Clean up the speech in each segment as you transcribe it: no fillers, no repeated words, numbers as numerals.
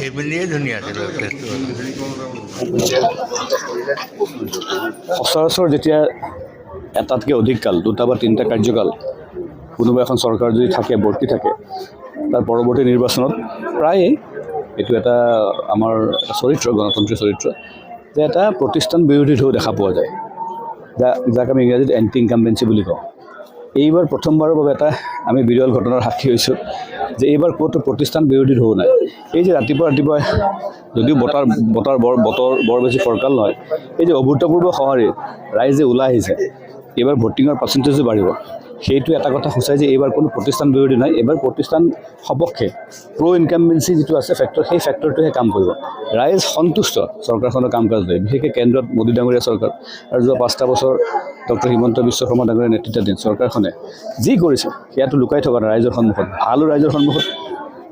এইপিনিয়ে ধুনীয়া আছিল প্লেচটো। সচৰাচৰ যেতিয়া এটাতকৈ অধিক কাল 2টা বা 3টা কাৰ্যকাল কোনোবা এখন চৰকাৰ যদি থাকে বৰ্তি থাকে তাৰ পৰৱৰ্তী নিৰ্বাচনত প্ৰায়ে এইটো এটা আমাৰ চৰিত্ৰ গণতন্ত্ৰীয় চৰিত্ৰ যে এটা প্ৰতিষ্ঠান বিৰোধী ঢৌ দেখা পোৱা যায় যাক আমি ইংৰাজীত এণ্টি ইনকামবেঞ্চি বুলি কওঁ। এইবাৰ প্ৰথমবাৰৰ বাবে এটা আমি বিৰল ঘটনাৰ সাক্ষী হৈছোঁ যে এইবাৰ ক'তো প্ৰতিষ্ঠান বিৰোধী ঢৌ নাই। এই যে ৰাতিপুৱা যদিও বতৰ বৰ বেছি ফৰকাল নহয়, এই যে অভূতপূৰ্ব সঁহাৰি ৰাইজে ওলাই আহিছে, এইবাৰ ভোটিঙৰ পাৰ্চেণ্টেজো বাঢ়িব, সেইটো এটা কথা সূচায় যে এইবাৰ কোনো প্ৰতিষ্ঠান বিৰোধী নাই। এইবাৰ প্ৰতিষ্ঠান সপক্ষে প্ৰ' ইনকামবেঞ্চি যিটো আছে ফেক্টৰ, সেই ফেক্টৰটোহে কাম কৰিব। ৰাইজ সন্তুষ্ট চৰকাৰখনৰ কাম কাজ লৈ, বিশেষকৈ কেন্দ্ৰত মোদী ডাঙৰীয়া চৰকাৰ আৰু যোৱা 5টা বছৰ ডক্টৰ হিমন্ত বিশ্ব শৰ্মা ডাঙৰীয়া নেতৃত্বাধীন চৰকাৰখনে যি কৰিছে সেয়াটো লুকাই থকা নাই ৰাইজৰ সন্মুখত, ভালো ৰাইজৰ সন্মুখত,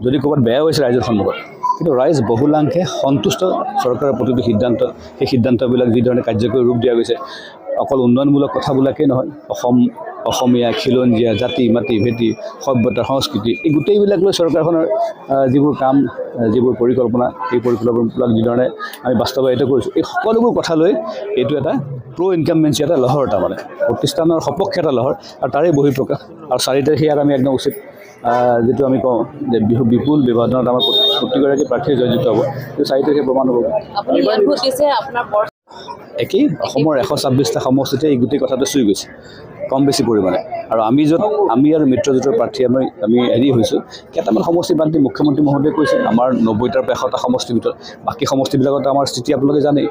যদি ক'ৰবাত বেয়া হৈছে ৰাইজৰ সন্মুখত, কিন্তু ৰাইজ বহুলাংশে সন্তুষ্ট চৰকাৰৰ প্ৰতিটো সিদ্ধান্ত। সেই সিদ্ধান্তবিলাক যিধৰণে কাৰ্যকৰী ৰূপ দিয়া গৈছে, অকল উন্নয়নমূলক কথাবিলাকেই নহয়, অসমীয়া খিলঞ্জীয়া জাতি মাটি ভেটি সভ্যতা সংস্কৃতি এই গোটেইবিলাক লৈ চৰকাৰখনৰ যিবোৰ কাম যিবোৰ পৰিকল্পনা, সেই পৰিকল্পনাবিলাক যিধৰণে আমি বাস্তৱায়িত কৰিছোঁ, এই সকলোবোৰ কথা লৈ এইটো এটা প্ৰ' ইনকামবেঞ্চি এটা লহৰ, তাৰমানে প্ৰতিষ্ঠানৰ সপক্ষে এটা লহৰ, আৰু তাৰেই বহিঃপ্ৰকাশ। আৰু 4 তাৰিখে ইয়াত আমি একদম উচিত যিটো আমি কওঁ যে বিপুল ব্যৱধানত আমাৰ প্ৰতিগৰাকী প্ৰাৰ্থীয়ে জয়যুক্ত হ'ব, কিন্তু 4 তাৰিখে প্ৰমাণ হ'ব। একেই অসমৰ 126টা সমষ্টিতে এই গোটেই কথাটো চুই গৈছে কম বেছি পৰিমাণে। আৰু আমি আৰু মিত্ৰজোঁটৰ প্ৰাৰ্থী আমি হেৰি হৈছোঁ, কেইটামান সমষ্টি বাদ দি মুখ্যমন্ত্ৰী মহোদয়ে কৈছে আমাৰ 90টাৰ পৰা 100টা সমষ্টিৰ ভিতৰত, বাকী সমষ্টিবিলাকত আমাৰ স্থিতি আপোনালোকে জানেই,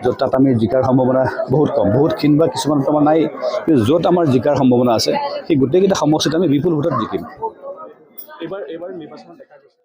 য'ত তাত আমি জিকাৰ সম্ভাৱনা বহুত কম, বহুত ক্ষীণ বা কিছুমানত আমাৰ নাই, কিন্তু য'ত আমাৰ জিকাৰ সম্ভাৱনা আছে সেই গোটেইকেইটা সমষ্টিত আমি বিপুল ভোটত জিকিম। এইবাৰ নিৰ্বাচনত দেখা গৈছে।